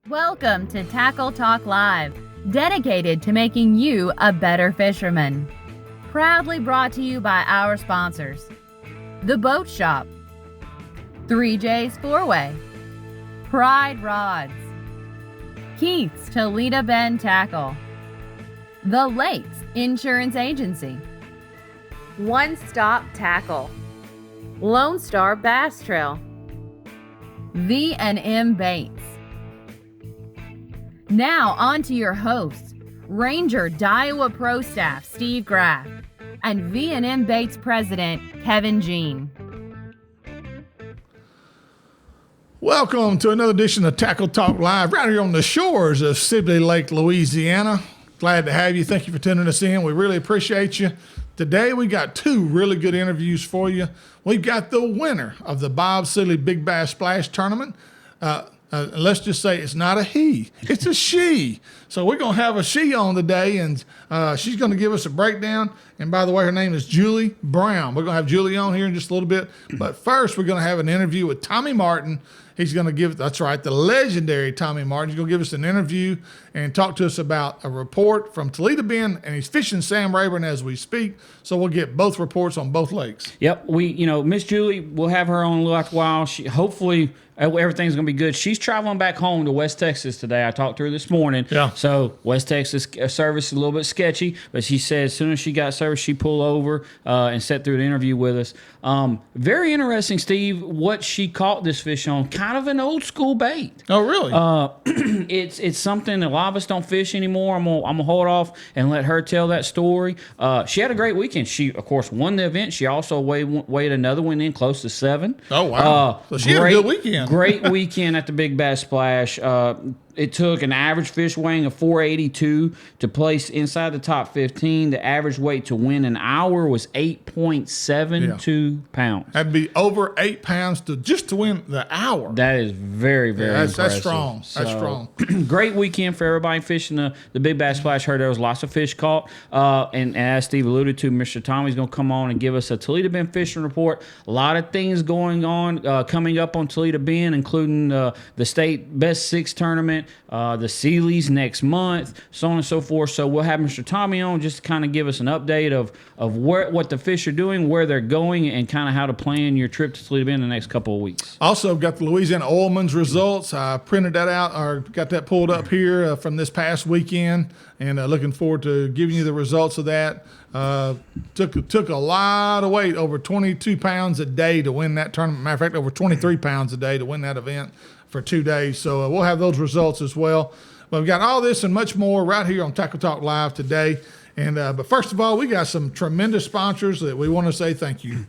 Welcome to Tackle Talk Live, dedicated to making you a better fisherman. Proudly brought to you by our sponsors: The Boat Shop, 3J's Four-Way, Pride Rods, Keith's Toledo Bend Tackle, The Lakes Insurance Agency, One Stop Tackle, Lone Star Bass Trail, V&M Baits. Now on to your hosts, Ranger Daiwa Pro Staff Steve Graff and V&M Baits President Kevin Jean. Welcome to another edition of Tackle Talk Live right here on the shores of Sibley Lake, Louisiana. Glad to have you. Thank you for tuning us in. We really appreciate you. Today we got two really good interviews for you. We've got the winner of the Bob Sibley Big Bass Splash Tournament. Let's just say it's not a he, it's a she. So we're going to have a she on today, and she's going to give us a breakdown. And by the way, her name is Julie Brown. We're going to have Julie on here in just a little bit. But first, we're going to have an interview with Tommy Martin. He's going to give, that's right, the legendary Tommy Martin. He's going to give us an interview and talk to us about a report from Toledo Bend, and he's fishing Sam Rayburn as we speak. So we'll get both reports on both lakes. Yep, Miss Julie, we'll have her on a little while. Hopefully everything's going to be good. She's traveling back home to West Texas today. I talked to her this morning. Yeah. So West Texas service is a little bit sketchy, but she said as soon as she got service, she pulled over and sat through the interview with us. Very interesting, Steve, what she caught this fish on. Kind of an old school bait. Oh, really? It's something a lot of us don't fish anymore. I'm gonna hold off and let her tell that story. She had a great weekend. She, of course, won the event. She also weighed another one in close to 7. Oh, wow. So she had a good weekend. Great weekend at the Big Bass Splash. It took an average fish weighing of 482 to place inside the top 15. The average weight to win an hour was 8.72 pounds. That'd be over 8 pounds to win the hour. That is very, very impressive. That's strong. That's strong. Great weekend for everybody fishing the Big Bass Splash. Heard there was lots of fish caught. And as Steve alluded to, Mr. Tommy's going to come on and give us a Toledo Bend fishing report. A lot of things going on coming up on Toledo Bend, including the state best 6 tournament, the Sealy's next month, so on and so forth. So we'll have Mr. Tommy on just to kind of give us an update of what the fish are doing, where they're going, and kind of how to plan your trip to Toledo Bend in the next couple of weeks. Also got the Louisiana Oilman's results. I printed that out, or got that pulled up here from this past weekend, and looking forward to giving you the results of that. Took a lot of weight, over 22 pounds a day to win that tournament. Matter of fact, over 23 pounds a day to win that event for 2 days. So we'll have those results as well. But we've got all this and much more right here on Tackle Talk Live today. And but first of all, we got some tremendous sponsors that we want to say thank you.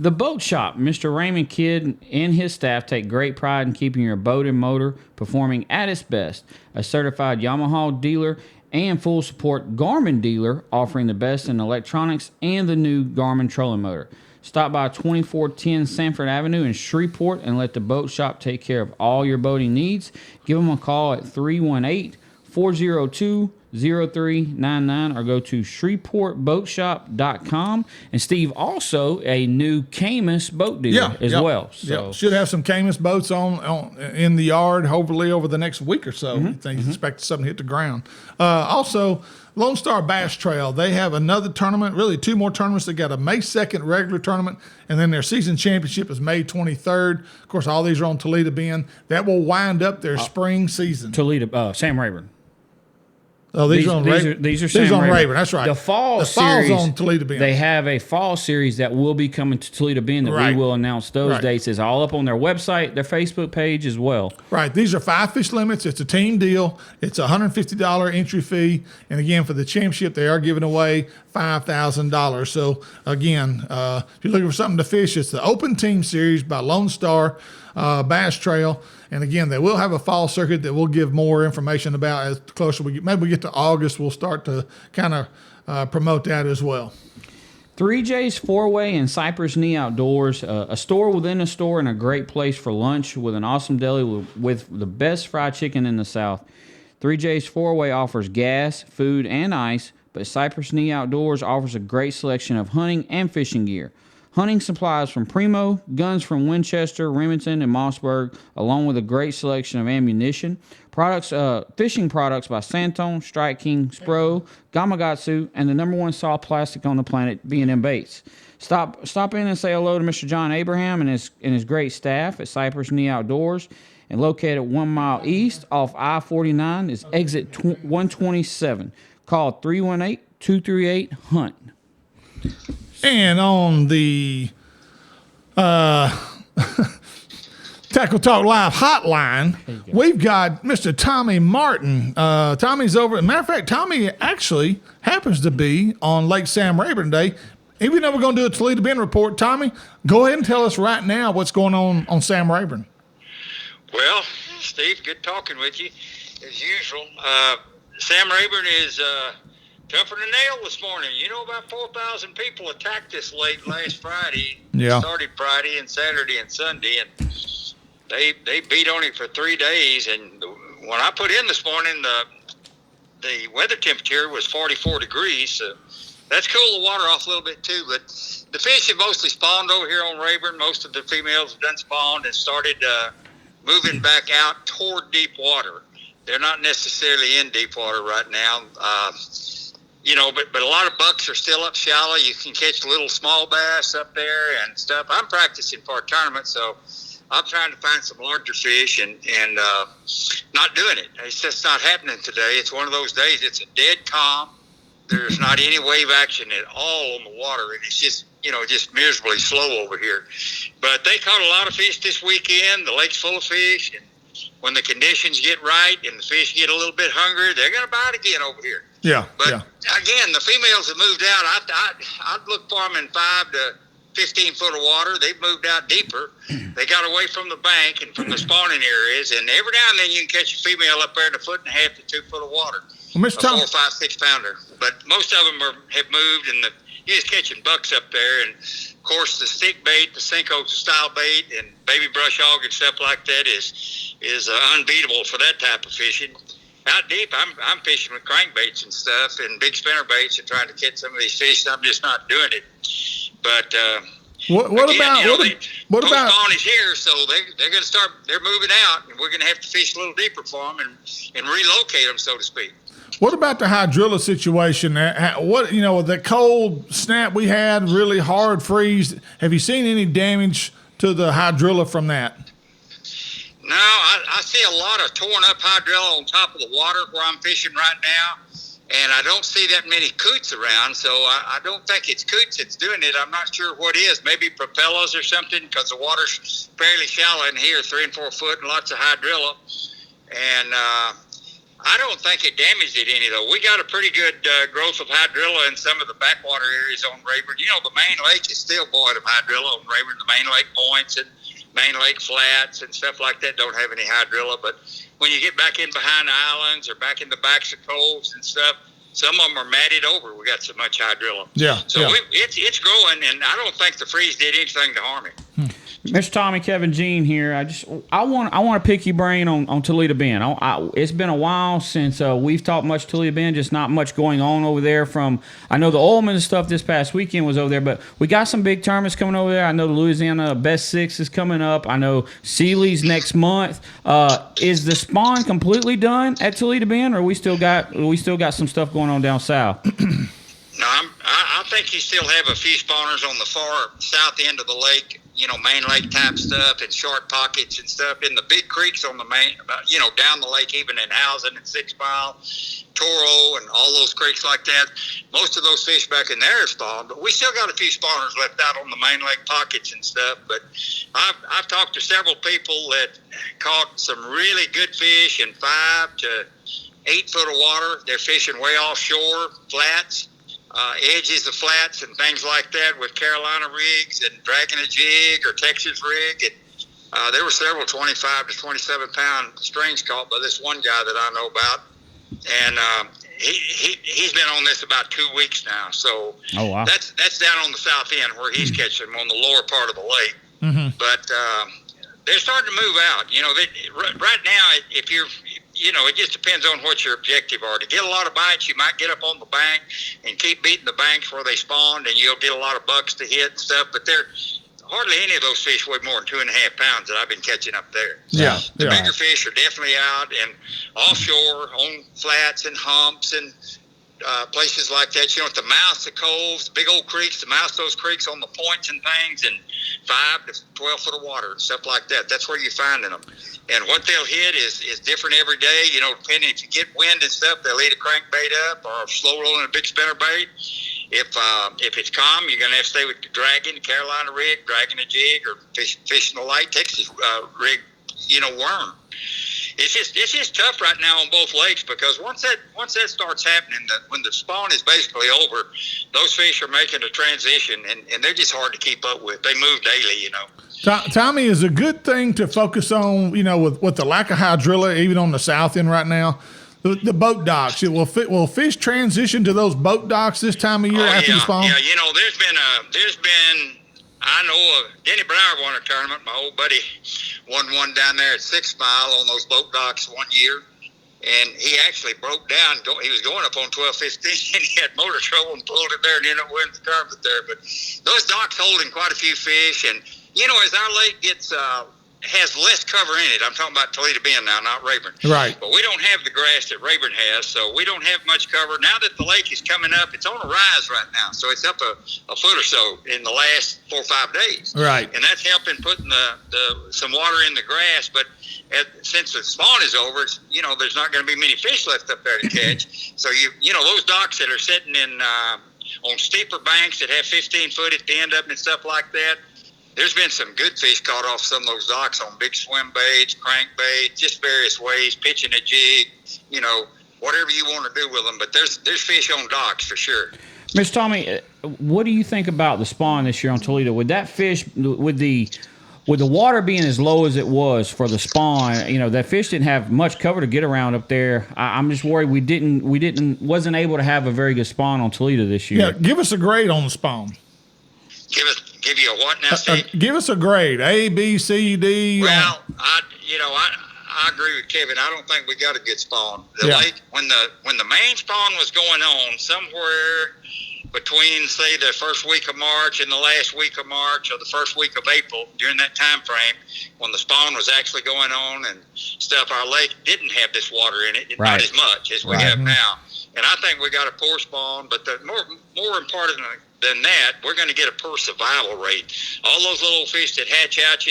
The Boat Shop. Mr. Raymond Kidd and his staff take great pride in keeping your boat and motor performing at its best. A certified Yamaha dealer and full support Garmin dealer, offering the best in electronics and the new Garmin trolling motor. Stop by 2410 Sanford Avenue in Shreveport and let the Boat Shop take care of all your boating needs. Give them a call at 318-402-0399 or go to shreveportboatshop.com. And Steve, also a new Camus boat dealer as well. So should have some Camus boats on in the yard, hopefully over the next week or so. Expect something to hit the ground. Also, Lone Star Bass Trail, they have another tournament, really 2 more tournaments. They got a May 2nd regular tournament, and then their season championship is May 23rd. Of course, all these are on Toledo Bend. That will wind up their spring season. Toledo, Sam Rayburn. Oh, these are Sam Rayburn. That's right. The fall series on Toledo Bend. They have a fall series that will be coming to Toledo Bend that we will announce those dates. It's all up on their website, their Facebook page as well. Right. These are 5 fish limits. It's a team deal. It's a $150 entry fee. And again, for the championship, they are giving away $5,000. So again, if you're looking for something to fish, it's the Open Team Series by Lone Star Bass Trail. And again, they will have a fall circuit that we'll give more information about as closer we get. Maybe we get to August, we'll start to kind of promote that as well. 3J's Four-Way and Cypress Knee Outdoors, a store within a store and a great place for lunch with an awesome deli with the best fried chicken in the South. 3J's Four-Way offers gas, food, and ice, but Cypress Knee Outdoors offers a great selection of hunting and fishing gear. hunting supplies from Primo, guns from Winchester, Remington, and Mossberg, along with a great selection of ammunition. Products, fishing products by Santone, Strike King, Spro, Gamakatsu, and the #1 soft plastic on the planet, B&M Baits. Stop in and say hello to Mr. John Abraham and his great staff at Cypress Knee Outdoors, and located 1 mile east off I-49 is exit 127. Call 318-238-HUNT. And on the Tackle Talk Live hotline, we've got Mr. Tommy Martin. Tommy's over. Matter of fact, Tommy actually happens to be on Lake Sam Rayburn Day. Even though we're going to do a Toledo Bend report, Tommy, go ahead and tell us right now what's going on Sam Rayburn. Well, Steve, good talking with you, as usual. Sam Rayburn is tougher than nail this morning. You know, about 4,000 people attacked this lake last Friday. Yeah. Started Friday and Saturday and Sunday, and they beat on it for 3 days. And when I put in this morning, the weather temperature was 44 degrees, so that's cooled the water off a little bit too. But the fish have mostly spawned over here on Rayburn. Most of the females have done spawned and started moving back out toward deep water. They're not necessarily in deep water right now. You know, but a lot of bucks are still up shallow. You can catch little small bass up there and stuff. I'm practicing for a tournament, so I'm trying to find some larger fish and not doing it. It's just not happening today. It's one of those days. It's a dead calm. There's not any wave action at all on the water, and it's just, you know, just miserably slow over here. But they caught a lot of fish this weekend. The lake's full of fish, and when the conditions get right and the fish get a little bit hungry, they're going to bite again over here. Yeah. But yeah. again, the females have moved out. I'd look for them in 5 to 15 foot of water. They've moved out deeper. They got away from the bank and from the spawning areas, and every now and then you can catch a female up there in 1.5 to 2 foot of water. Well, Mr. A Tom, 4, 5, 6 pounder. But most of them have moved, and you're just catching bucks up there. And of course, the stick bait, the Cinco style bait, and baby brush hog and stuff like that is unbeatable for that type of fishing. Out deep, I'm fishing with crankbaits and stuff and big spinner baits and trying to catch some of these fish. I'm just not doing it. But what again, about you know, what about spawn is here, so they're going to start. They're moving out, and we're going to have to fish a little deeper for them and relocate them, so to speak. what about the Hydrailla situation? What, you know, the cold snap we had, really hard freeze. Have you seen any damage to the Hydrailla from that? No, I see a lot of torn up Hydrailla on top of the water where I'm fishing right now, and I don't see that many coots around, so I don't think it's coots that's doing it. I'm not sure what is. Maybe propellers or something, because the water's fairly shallow in here, 3 and 4 foot, and lots of Hydrailla. And I don't think it damaged it any, though. We got a pretty good growth of Hydrailla in some of the backwater areas on Rayburn. You know, the main lake is still void of Hydrailla on Rayburn. The main lake points and main lake flats and stuff like that don't have any Hydrailla. But when you get back in behind the islands or back in the backs of coves and stuff, some of them are matted over. We got so much Hydrailla. Yeah. So yeah. It's growing, and I don't think the freeze did anything to harm it. Mr. Tommy, Kevin Jean here. I want to pick your brain on Toledo Bend. It's been a while since we've talked much Toledo Bend. Just not much going on over there. I know the Ullman stuff this past weekend was over there, but we got some big tournaments coming over there. I know the Louisiana Best Six is coming up. I know Sealy's next month. Is the spawn completely done at Toledo Bend, or we still got some stuff going on down south? No, I think you still have a few spawners on the far south end of the lake, you know, main lake type stuff and short pockets and stuff in the big creeks on the main, you know, down the lake, even in Housing and 6 Mile, Toro, and all those creeks like that. Most of those fish back in there are spawned, but we still got a few spawners left out on the main lake pockets and stuff. But I've talked to several people that caught some really good fish in 5 to 8 foot of water. They're fishing way offshore, flats. Edges of flats and things like that with Carolina rigs and dragging a jig or Texas rig. And there were several 25 to 27 pound strings caught by this one guy that I know about. And he's been on this about 2 weeks now. So wow. That's down on the south end where he's catching them on the lower part of the lake. Mm-hmm. But they're starting to move out. You know, right now, if it just depends on what your objective are. To get a lot of bites, you might get up on the bank and keep beating the banks where they spawned, and you'll get a lot of bucks to hit and stuff. But hardly any of those fish weigh more than 2.5 pounds that I've been catching up there. Yeah. The bigger fish are definitely out and offshore on flats and humps and places like that. At the mouths of coves, big old creeks, the mouths of those creeks on the points and things, and 5 to 12 foot of water and stuff like that. That's where you're finding them. And what they'll hit is different every day. Depending if you get wind and stuff, they'll eat a crankbait up or slow rolling a big spinner bait. If it's calm, you're going to have to stay with the dragging, the Carolina rig, dragging a jig, or fishing the light Texas rig, worm. It's just tough right now on both lakes, because once that starts happening, when the spawn is basically over, those fish are making a transition, and they're just hard to keep up with. They move daily, Tommy, is a good thing to focus on, with the lack of hydrilla, even on the south end right now, the boat docks. Will fish transition to those boat docks this time of year after the spawn? Yeah, there's been I know Denny Brower won a tournament. My old buddy won one down there at 6 Mile on those boat docks one year. And he actually broke down. He was going up on 12:15, and he had motor trouble and pulled it there and ended up winning the tournament there. But those docks holding quite a few fish. And, as our lake has less cover in it, I'm talking about Toledo Bend now, not Rayburn. Right. But we don't have the grass that Rayburn has, so we don't have much cover. Now that the lake is coming up, it's on a rise right now. So it's up a foot or so in the last 4 or 5 days. Right. And that's helping putting some water in the grass. But since the spawn is over, there's not going to be many fish left up there to catch. So those docks that are sitting on steeper banks that have 15 foot at the end of them and stuff like that, there's been some good fish caught off some of those docks on big swim baits, crankbait, just various ways, pitching a jig, whatever you want to do with them. But there's fish on docks for sure. Mr. Tommy, what do you think about the spawn this year on Toledo? With that fish, with the water being as low as it was for the spawn, that fish didn't have much cover to get around up there. I'm just worried wasn't able to have a very good spawn on Toledo this year. Yeah, give us a grade on the spawn. Give you a what now, Steve? Give us a grade, A, B, C, D. Well, I agree with Kevin. I don't think we got a good spawn. The lake, when the main spawn was going on, somewhere between, say, the first week of March and the last week of March, or the first week of April, during that time frame, when the spawn was actually going on and stuff, our lake didn't have this water in it, not as much as we have now. And I think we got a poor spawn, but the more important than that, we're going to get a poor survival rate. All those little fish that hatch out,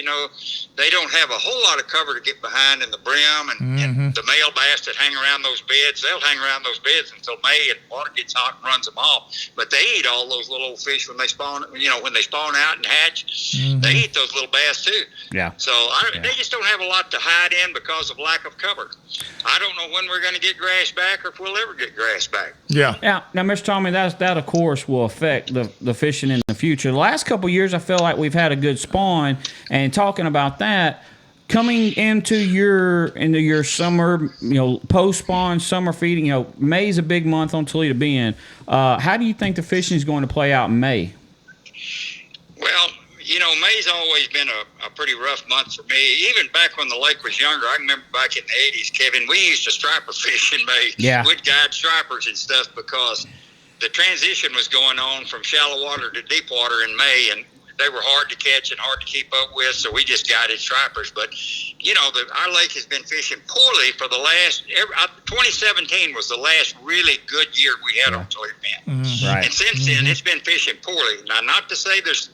they don't have a whole lot of cover to get behind in the brim, and the male bass that hang around those beds, they'll hang around those beds until May, and water gets hot and runs them off. But they eat all those little fish when they spawn. When they spawn out and hatch, they eat those little bass too. Yeah. So they just don't have a lot to hide in because of lack of cover. I don't know when we're going to get grass back, or if we'll ever get grass back. Yeah. Yeah. Now, Mr. Tommy, that of course will affect the fishing in the future. The last couple of years, I feel like we've had a good spawn. And talking about that, coming into your summer, post spawn summer feeding, May's a big month on Toledo Bend. How do you think the fishing is going to play out in May? Well, May's always been a pretty rough month for me. Even back when the lake was younger, I remember back in the 80s, Kevin, we used to striper fish in May. Yeah. We'd guide stripers and stuff because the transition was going on from shallow water to deep water in May, and they were hard to catch and hard to keep up with, so we just guided stripers. But, our lake has been fishing poorly for the last 2017 was the last really good year we had on Toledo Bend. Right. And since then, it's been fishing poorly. Now, not to say there's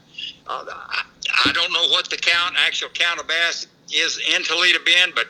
I don't know what the actual count of bass is in Toledo Bend, but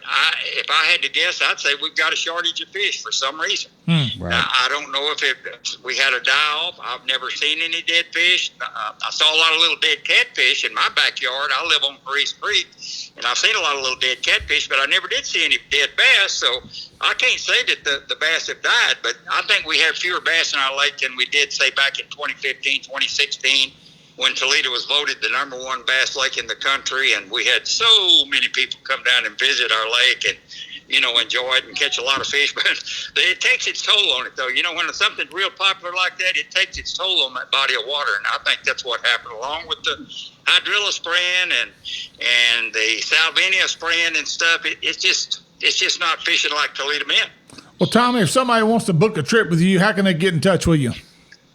if I had to guess, I'd say we've got a shortage of fish for some reason. Right. Now, I don't know if we had a die-off. I've never seen any dead fish. I saw a lot of little dead catfish in my backyard. I live on Paris Creek, and I've seen a lot of little dead catfish, but I never did see any dead bass, so I can't say that the bass have died, but I think we have fewer bass in our lake than we did, say, back in 2015, 2016, when Toledo was voted the #1 bass lake in the country, and we had so many people come down and visit our lake and, enjoy it and catch a lot of fish. But it takes its toll on it, though. When something's real popular like that, it takes its toll on that body of water, and I think that's what happened, along with the Hydrailla spraying and the Salvinia spraying and stuff. It's just it's just not fishing like Toledo Bend. Well, Tommy, if somebody wants to book a trip with you, how can they get in touch with you?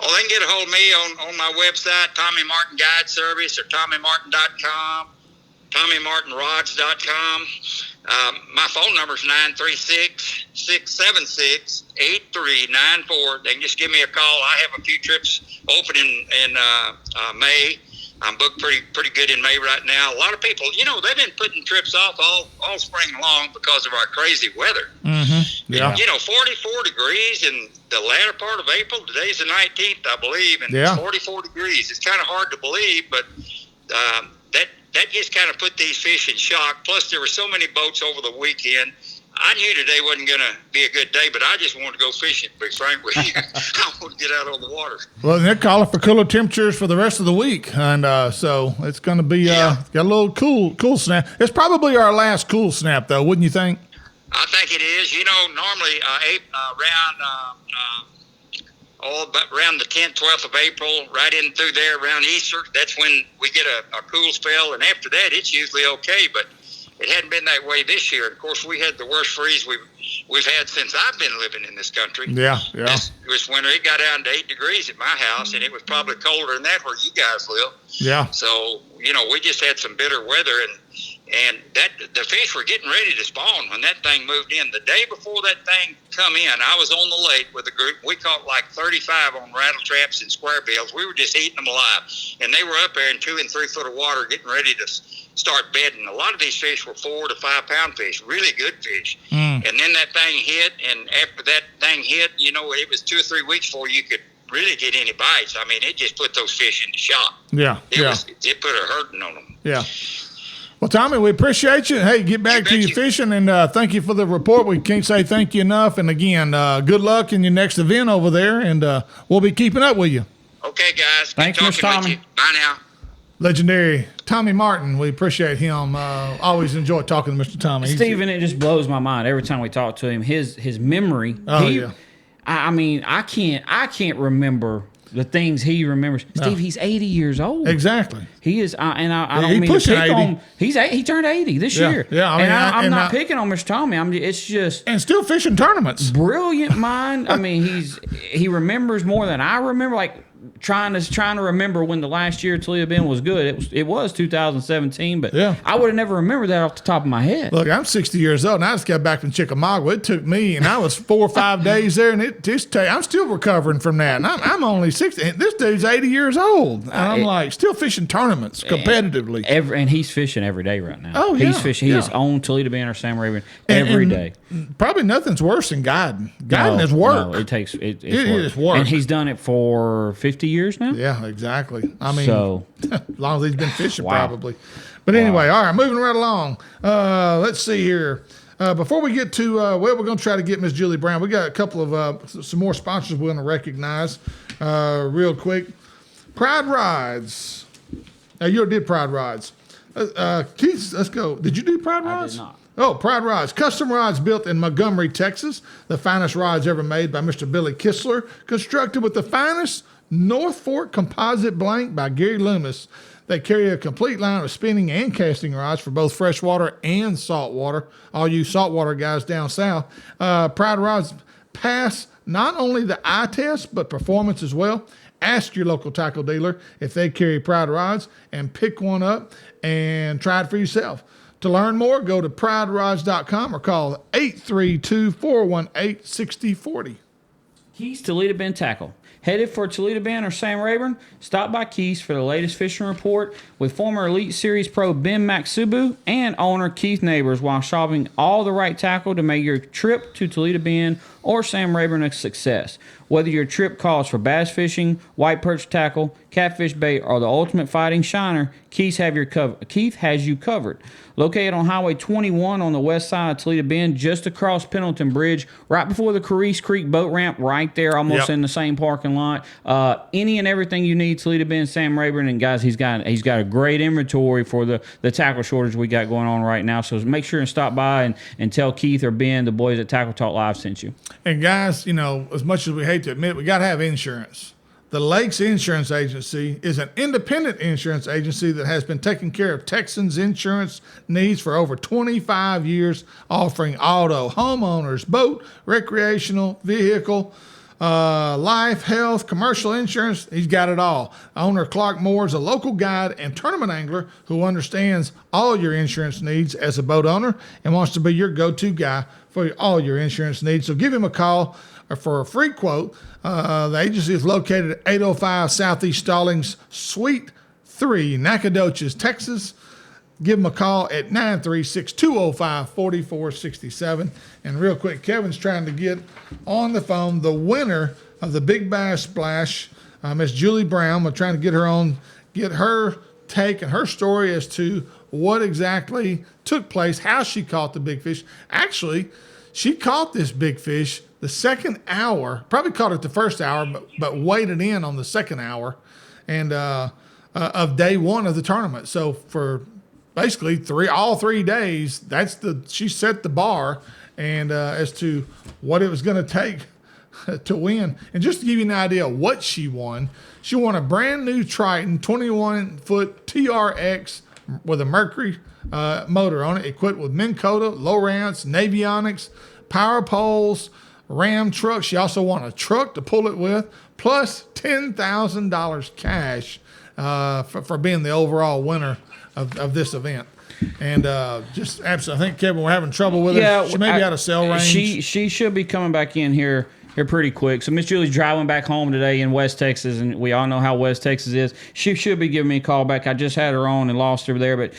Oh, they can get a hold of me on my website, Tommy Martin Guide Service, or TommyMartin.com, TommyMartinRods.com. My phone number is 936-676-8394. They can just give me a call. I have a few trips open in May. I'm booked pretty good in May right now. A lot of people, they've been putting trips off all spring long because of our crazy weather. Mm-hmm. Yeah. 44 degrees in the latter part of April. Today's the 19th, I believe, and it's 44 degrees. It's kind of hard to believe, but that just kind of put these fish in shock. Plus, there were so many boats over the weekend. I knew today wasn't going to be a good day, but I just wanted to go fishing, to be frank with you. I want to get out on the water. Well, they're calling for cooler temperatures for the rest of the week, and so it's going to be got a little cool snap. It's probably our last cool snap, though, wouldn't you think? I think it is. Normally around the 10th, 12th of April, right in through there around Easter, that's when we get a cool spell, and after that, it's usually okay, but it hadn't been that way this year. Of course, we had the worst freeze we've had since I've been living in this country. Yeah. This winter, it got down to 8 degrees at my house, and it was probably colder than that where you guys live. Yeah. So, we just had some bitter weather, and that the fish were getting ready to spawn when that thing moved in. The day before that thing come in, I was on the lake with a group. We caught like 35 on rattle traps and square bills. We were just eating them alive, and they were up there in 2 and 3 foot of water getting ready to start bedding. A lot of these fish were 4 to 5 pound fish, really good fish. And then that thing hit, and after that thing hit, it was 2 or 3 weeks before you could really get any bites. I mean, it just put those fish into shock. It put a hurting on them. Yeah. Well, Tommy, we appreciate you. Hey, get back to your fishing, and thank you for the report. We can't say thank you enough. And again, good luck in your next event over there, and we'll be keeping up with you. Okay, guys. Thanks, Mr. Tommy. Bye now. Legendary Tommy Martin. We appreciate him. Always enjoy talking to Mr. Tommy. Stephen, it just blows my mind every time we talk to him. His memory. I mean, I can't remember the things he remembers. Steve, he's 80 years old. Exactly. He is, and I don't mean to pick 80. On. He turned 80 this year. Yeah, I'm not picking on Mr. Tommy. It's just and still fishing tournaments. Brilliant mind. I mean, he remembers more than I remember. Like trying to remember when the last year Toledo Bend was good. It was 2017, but I would have never remembered that off the top of my head. Look, I'm 60 years old, and I just got back from Chickamauga. It took me, and I was 4 or 5 days there, and I'm still recovering from that. And I'm only 60. This dude's 80 years old, and I'm still fishing tournaments competitively. And he's fishing every day right now. Oh, yeah. He's fishing. He is on Toledo Bend or Sam Rayburn every day. Probably nothing's worse than guiding. Guiding is work. No, it's work. Is work. And he's done it for 50 years now? Yeah, exactly. I mean, as long as he's been fishing, probably. But anyway, all right, moving right along. Let's see here. Before we get to, we're going to try to get Miss Julie Brown. We got a couple of some more sponsors we want to recognize real quick. Pride Rides. You did Pride Rides. Keith, let's go. Did you do Pride Rides? I did not. Oh, Pride Rods. Custom rods built in Montgomery, Texas. The finest rods ever made by Mr. Billy Kistler. Constructed with the finest North Fork composite blank by Gary Loomis. They carry a complete line of spinning and casting rods for both freshwater and saltwater. All you saltwater guys down south. Pride Rods pass not only the eye test, but performance as well. Ask your local tackle dealer if they carry Pride Rods and pick one up and try it for yourself. To learn more, go to priderods.com or call 832-418-6040. Keys Toledo Bend Tackle. Headed for Toledo Bend or Sam Rayburn? Stop by Keys for the latest fishing report with former Elite Series pro Ben Maxubu and owner Keith Neighbors while shopping all the right tackle to make your trip to Toledo Bend or Sam Rayburn a success. Whether your trip calls for bass fishing, white perch tackle, catfish bait, or the ultimate fighting shiner, Keith has you covered. Located on Highway 21 on the west side of Toledo Bend, just across Pendleton Bridge, right before the Carice Creek boat ramp, right there, almost in the same parking lot. Any and everything you need, Toledo Bend, Sam Rayburn, and guys, he's got a great inventory for the tackle shortage we got going on right now. So make sure and stop by and tell Keith or Ben, the boys at Tackle Talk Live, sent you. And guys, as much as we hate to admit, we got to have insurance. The Lakes Insurance Agency is an independent insurance agency that has been taking care of Texans' insurance needs for over 25 years, offering auto, homeowners, boat, recreational, vehicle, life, health, commercial insurance. He's got it all. Owner Clark Moore is a local guide and tournament angler who understands all your insurance needs as a boat owner and wants to be your go-to guy for all your insurance needs. So give him a call for a free quote. The agency is located at 805 Southeast Stallings, Suite 3, Nacogdoches, Texas. Give them a call at 936-205-4467. And real quick, Kevin's trying to get on the phone the winner of the Big Bass Splash, Miss Julie Brown. We're trying to get her take and her story as to what exactly took place, how she caught the big fish. Actually, she caught this big fish the second hour, probably caught it the first hour, but waited in on the second hour and of day one of the tournament. So for basically all 3 days, she set the bar and as to what it was going to take to win. And just to give you an idea of what she won a brand new Triton 21-foot TRX with a Mercury motor on it, equipped with Minn Kota, Lowrance, Navionics, power poles, Ram truck. She also won a truck to pull it with, plus $10,000 cash for being the overall winner of this event. And just absolutely, I think, Kevin, we're having trouble with her. She may be out of cell range. She should be coming back in here pretty quick. So Miss Julie's driving back home today in West Texas, and we all know how West Texas is. She should be giving me a call back. I just had her on and lost her there, but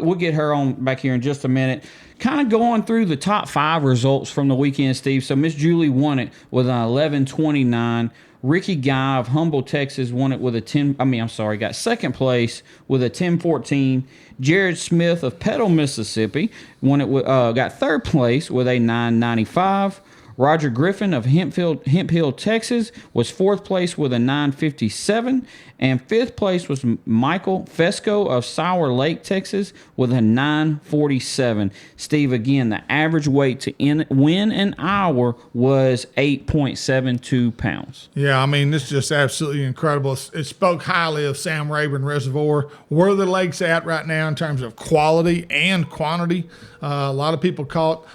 we'll get her on back here in just a minute. Kind of going through the top 5 results from the weekend, Steve. So Miss Julie won it with an 11.29. Ricky Guy of Humble, Texas won it with a got second place with a 10.14. Jared Smith of Petal, Mississippi won it with, got third place with a 9.95. Roger Griffin of Hemp Hill, Texas was fourth place with a 9.57. And fifth place was Michael Fesco of Sour Lake, Texas with a 9.47. Steve, again, the average weight to win an hour was 8.72 pounds. Yeah, I mean, this is just absolutely incredible. It spoke highly of Sam Rayburn Reservoir. Where are the lakes at right now in terms of quality and quantity? A lot of people caught,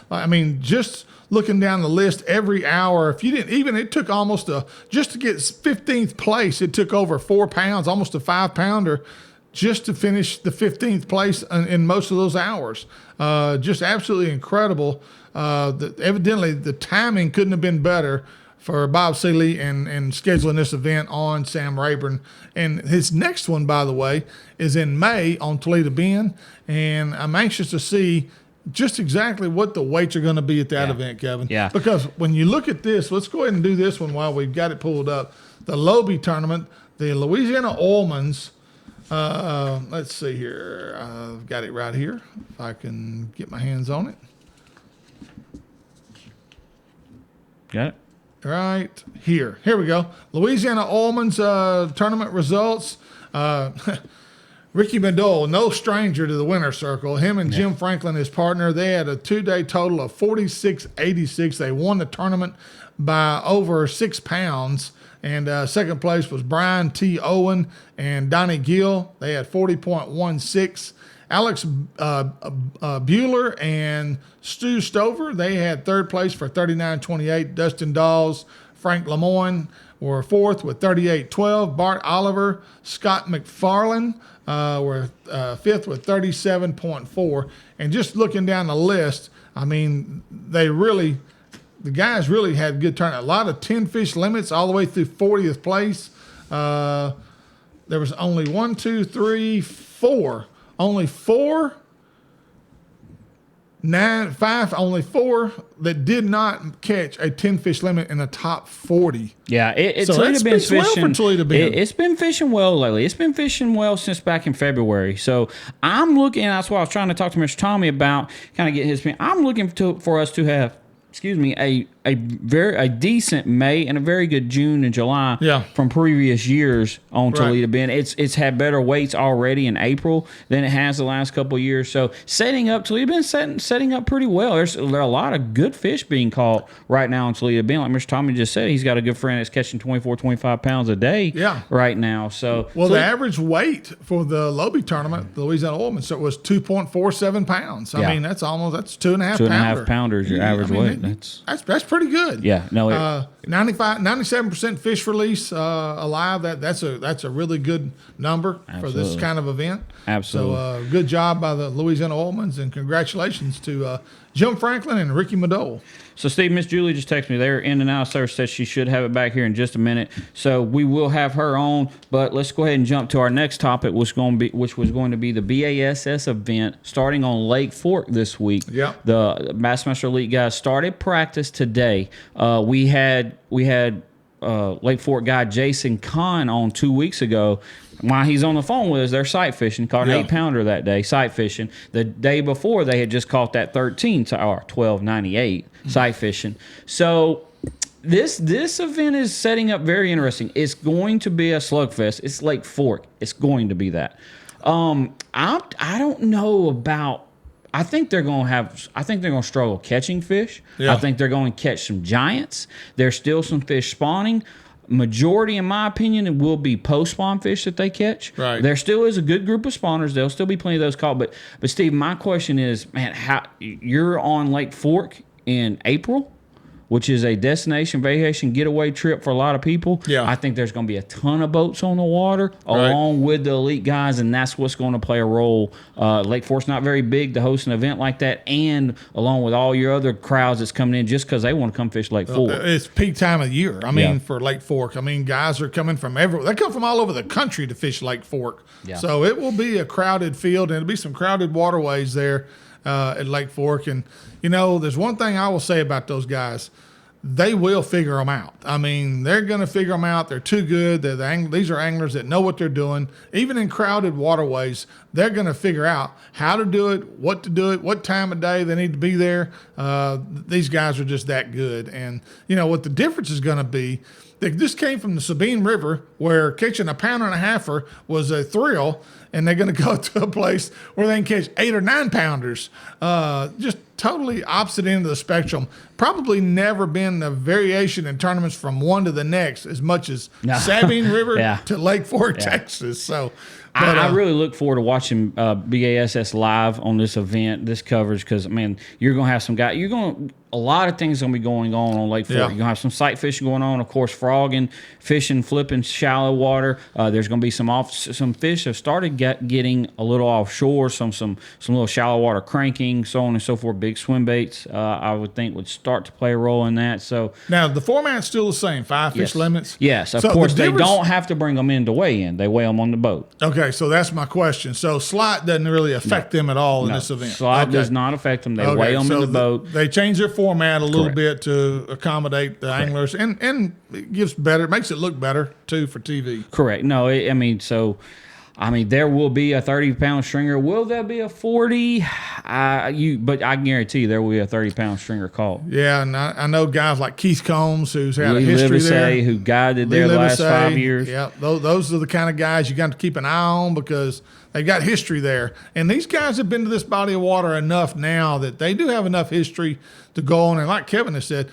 just looking down the list every hour, if you didn't even, it took almost just to get 15th place, it took over 4 pounds, almost a 5-pounder, just to finish the 15th place in most of those hours. Just absolutely incredible. Evidently, the timing couldn't have been better for Bob Seeley and scheduling this event on Sam Rayburn. And his next one, by the way, is in May on Toledo Bend. And I'm anxious to see just exactly what the weights are going to be at that event, Kevin. Yeah. Because when you look at this, let's go ahead and do this one while we've got it pulled up. The Lobie tournament, the Louisiana Oilman's, let's see here. I've got it right here, if I can get my hands on it. Got it? Right here. Here we go. Louisiana Oilman's tournament results. Ricky Bedole, no stranger to the winner's circle. Him and Jim Franklin, his partner, they had a 2-day total of 46.86. They won the tournament by over 6 pounds. And second place was Brian T. Owen and Donnie Gill. They had 40.16. Alex Bueller and Stu Stover, they had third place for 39.28. Dustin Dawes, Frank Lemoyne were fourth with 38.12. Bart Oliver, Scott McFarland were fifth with 37.4. And just looking down the list, I mean, the guys really had good turn. A lot of 10 fish limits all the way through 40th place. There was only 4. Only 4 that did not catch a 10 fish limit in the top 40. Yeah, Toledo Bend's fishing well for Toledo Bend. It's been fishing well lately. It's been fishing well since back in February. So I'm looking. That's what I was trying to talk to Mr. Tommy about, kind of get his opinion. I'm looking for us to have, a decent May and a very good June and July from previous years on Toledo Bend. It's had better weights already in April than it has the last couple of years. So Toledo Bend setting up pretty well. There are a lot of good fish being caught right now in Toledo Bend. Like Mr. Tommy just said, he's got a good friend that's catching 24, 25 pounds a day right now. So the average weight for the Lobie tournament, the Louisiana Oilman, so it was 2.47 pounds. I mean, that's 2.5 pounders. Your average weight. That's pretty good. Yeah, no, 97% fish release alive. That's a really good number for this kind of event. Absolutely. So good job by the Louisiana Oilmans, and congratulations to Jim Franklin and Ricky Madole. So, Steve, Miss Julie just texted me. They're in and out of service. Says she should have it back here in just a minute. So we will have her on. But let's go ahead and jump to our next topic, which was going to be the BASS event starting on Lake Fork this week. Yeah. The Bassmaster Elite guys started practice today. We had Lake Fork guy Jason Kahn on 2 weeks ago. While he's on the phone with us, they're sight fishing. Caught an 8-pounder that day, sight fishing. The day before, they had just caught that 12.98 sight fishing. So this event is setting up very interesting. It's going to be a slugfest. It's Lake Fork. It's going to be that. I don't know about. I think they're going to struggle catching fish. Yeah. I think they're going to catch some giants. There's still some fish spawning. Majority, in my opinion, it will be post-spawn fish that they catch. Right. There still is a good group of spawners. There'll still be plenty of those caught. But Steve, my question is, man, how you're on Lake Fork in April, which is a destination vacation getaway trip for a lot of people. Yeah. I think there's going to be a ton of boats on the water along with the elite guys, and that's what's going to play a role. Lake Fork's not very big to host an event like that, and along with all your other crowds that's coming in just because they want to come fish Lake Fork. It's peak time of year. I mean, for Lake Fork. I mean, guys are coming from everywhere. They come from all over the country to fish Lake Fork. Yeah. So it will be a crowded field, and it'll be some crowded waterways there at Lake Fork. And, there's one thing I will say about those guys. They will figure them out. I mean, they're going to figure them out. They're too good. These are anglers that know what they're doing. Even in crowded waterways, they're going to figure out how to do it, what to do it, what time of day they need to be there. These guys are just that good. And, what the difference is going to be, they just came from the Sabine River where catching a 1.5-pounder was a thrill, and they're going to go to a place where they can catch 8 or 9 pounders. Just totally opposite end of the spectrum. Probably never been a variation in tournaments from one to the next as much as Sabine River to Lake Fork, Texas. So, I really look forward to watching BASS live on this event, this coverage, because, man, you're going to have some guys. A lot of things are going to be going on Lake Fork. You're going to have some sight fishing going on, of course, frogging, fishing, flipping shallow water. There's going to be some fish have started getting a little offshore, some little shallow water cranking, so on and so forth. Big swim baits, I would think, would start to play a role in that. So now the format's still the same, 5 fish limits. Yes, of course. They don't have to bring them in to weigh in. They weigh them on the boat. Okay, so that's my question. So slot doesn't really affect them at all in this event. Slot does not affect them. They weigh them in the boat. They change their format a little bit to accommodate the anglers, and it makes it look better too for TV. Correct. No, there will be a 30-pound stringer. Will there be a 40? But I guarantee you there will be a 30-pound stringer caught. Yeah, and I know guys like Keith Combs, who's had a history there. Who guided there the last 5 years. Yeah, those are the kind of guys you got to keep an eye on because they got history there. And these guys have been to this body of water enough now that they do have enough history to go on. And like Kevin has said,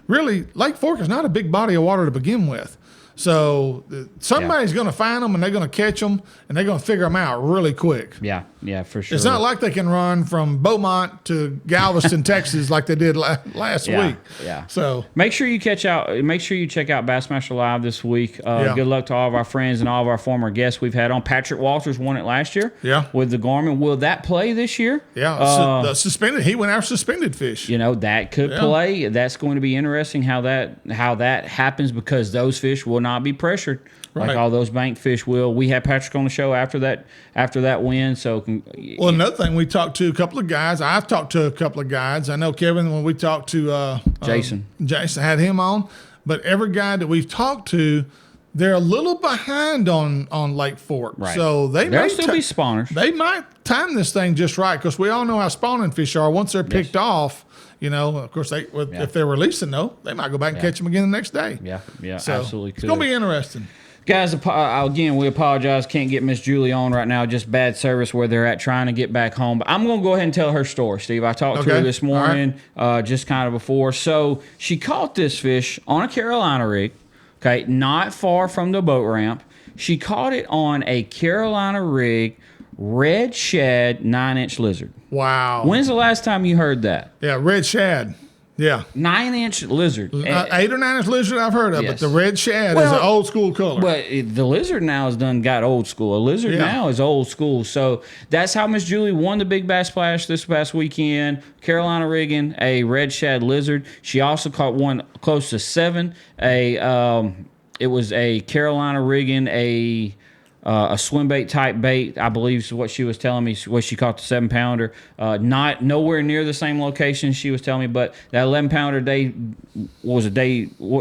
Lake Fork is not a big body of water to begin with. So somebody's going to find them, and they're going to catch them, and they're going to figure them out really quick. Yeah, for sure. It's not like they can run from Beaumont to Galveston, Texas, like they did last week. Yeah. So make sure you check out Bassmaster Live this week. Good luck to all of our friends and all of our former guests we've had on. Patrick Walters won it last year. Yeah. With the Garmin. Will that play this year? Yeah. The suspended. He went after suspended fish. That could play. That's going to be interesting how that happens because those fish will not be pressured like all those bank fish will. We had Patrick on the show after that win. So, another thing, we talked to a couple of guys. I've talked to a couple of guys. I know Kevin, when we talked to Jason had him on. But every guy that we've talked to, they're a little behind on Lake Fork. Right. So There'll still be spawners. They might time this thing just right because we all know how spawning fish are. Once they're picked off, of course, if they're releasing, though, they might go back and catch them again the next day. Yeah, So absolutely. It's going to be interesting. Guys, again, we apologize. Can't get Miss Julie on right now. Just bad service where they're at, trying to get back home. But I'm going to go ahead and tell her story, Steve. I talked to her this morning, just kind of before. So she caught this fish on a Carolina rig, okay, not far from the boat ramp. She caught it on a Carolina rig, red shad, 9-inch lizard. Wow. When's the last time you heard that? Yeah, red shad. Yeah. 9-inch lizard. 8 or 9-inch lizard I've heard of, Yes. but the red shad is an old school color. But the lizard now has got old school. A lizard now is old school. So that's how Miss Julie won the Big Bass Splash this past weekend. Carolina rigging a red shad lizard. She also caught one close to 7. It was a Carolina rigging a swim bait type bait, I believe is what she was telling me. What she caught the 7-pounder, not nowhere near the same location she was telling me, but that 11-pounder day was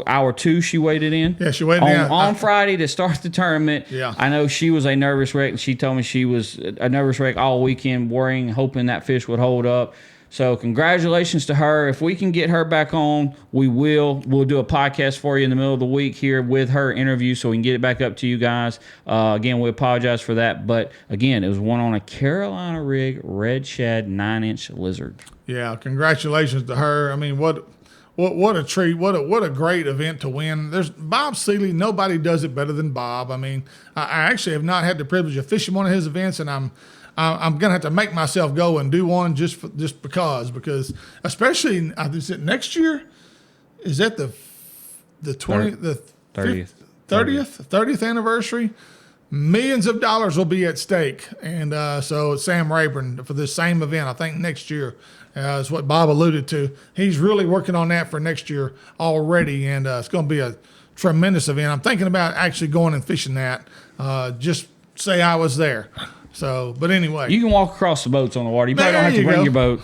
hour 2 she waited in. Yeah, she waited on Friday to start the tournament. Yeah, I know she was a nervous wreck. She told me she was a nervous wreck all weekend, worrying, hoping that fish would hold up. So congratulations to her. If we can get her back on, we will. We'll do a podcast for you in the middle of the week here with her interview so we can get it back up to you guys. Again, we apologize for that. But, again, it was one on a Carolina rig, red shad, 9-inch lizard. Yeah, congratulations to her. I mean, what a treat. What a great event to win. There's Bob Seeley. Nobody does it better than Bob. I mean, I actually have not had the privilege of fishing one of his events, and I'm gonna have to make myself go and do one just because especially is it next year? Is that the 30th anniversary? Millions of dollars will be at stake, and so Sam Rayburn for this same event. I think next year is what Bob alluded to. He's really working on that for next year already, and it's going to be a tremendous event. I'm thinking about actually going and fishing that. Just say I was there. So, but anyway. You can walk across the boats on the water. You probably don't have to bring your boat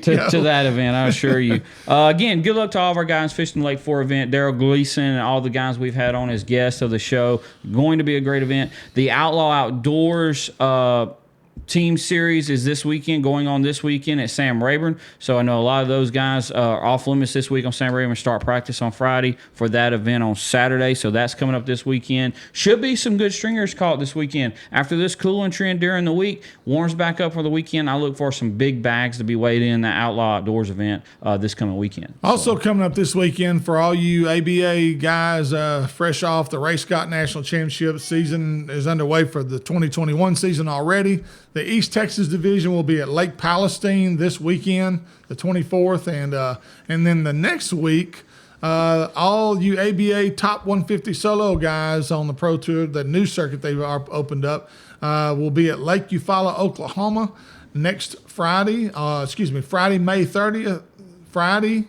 to that event, I assure you. Again, good luck to all of our guys fishing the Lake Fork event. Daryl Gleason and all the guys we've had on as guests of the show. Going to be a great event. The Outlaw Outdoors team series is going on this weekend at Sam Rayburn. So I know a lot of those guys are off limits this week on Sam Rayburn. Start practice on Friday for that event on Saturday. So that's coming up this weekend. Should be some good stringers caught this weekend. After this cooling trend during the week, warms back up for the weekend. I look for some big bags to be weighed in the Outlaw Outdoors event this coming weekend. Also coming up this weekend for all you ABA guys, fresh off the Ray Scott National Championship season is underway for the 2021 season already. The East Texas Division will be at Lake Palestine this weekend, the 24th, and then the next week, all you ABA top 150 solo guys on the Pro Tour, the new circuit they've opened up, will be at Lake Eufaula, Oklahoma, next Friday. Friday, May 30th. Friday,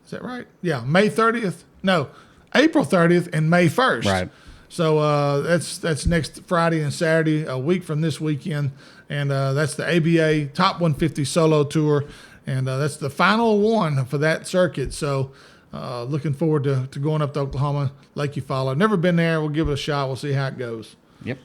is that right? Yeah, May 30th. No, April 30th and May 1st. Right. So that's next Friday and Saturday, a week from this weekend, and that's the ABA Top 150 Solo Tour, and that's the final one for that circuit. So looking forward to going up to Oklahoma, Lake Eufaula. Never been there. We'll give it a shot. We'll see how it goes. Yep.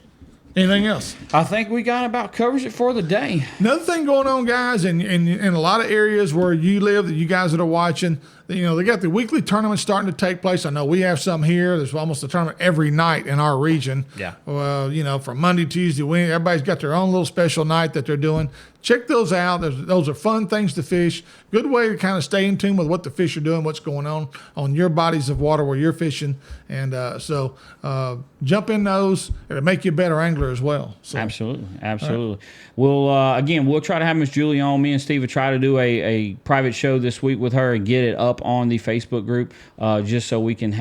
Anything else? I think we got about covers it for the day. Another thing going on, guys, in a lot of areas where you live, that you guys that are watching, they got the weekly tournaments starting to take place. I know we have some here. There's almost a tournament every night in our region. Yeah. Well, from Monday, Tuesday, Wednesday, everybody's got their own little special night that they're doing. Check those out. Those are fun things to fish. Good way to kind of stay in tune with what the fish are doing, what's going on your bodies of water where you're fishing. And so jump in those. It'll make you a better angler as well. So. Absolutely. Right. We'll try to have Miss Julie on. Me and Steve will try to do a private show this week with her and get it up on the Facebook group just so we can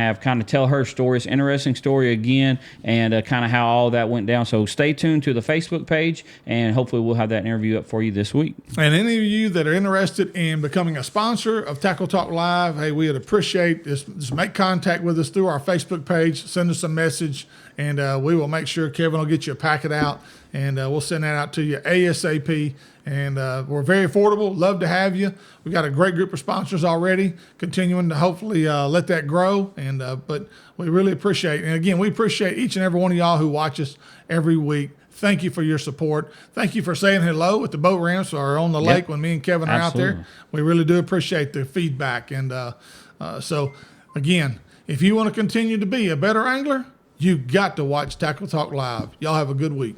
tell her stories, interesting story again, and kind of how all that went down. So stay tuned to the Facebook page, and hopefully we'll have that interview up for you this week. And any of you that are interested in becoming a sponsor of Tackle Talk Live, hey, we would appreciate this. Just make contact with us through our Facebook page. Send us a message, and we will make sure Kevin will get you a packet out. and we'll send that out to you ASAP. And we're very affordable. Love to have you. We got a great group of sponsors already, continuing to hopefully let that grow. And but we really appreciate it. And again, we appreciate each and every one of y'all who watch us every week. Thank you for your support. Thank you for saying hello at the boat ramps or on the lake when me and Kevin are Absolutely. out there. We really do appreciate the feedback. And so, again, if you want to continue to be a better angler, you got to watch Tackle Talk Live. Y'all have a good week.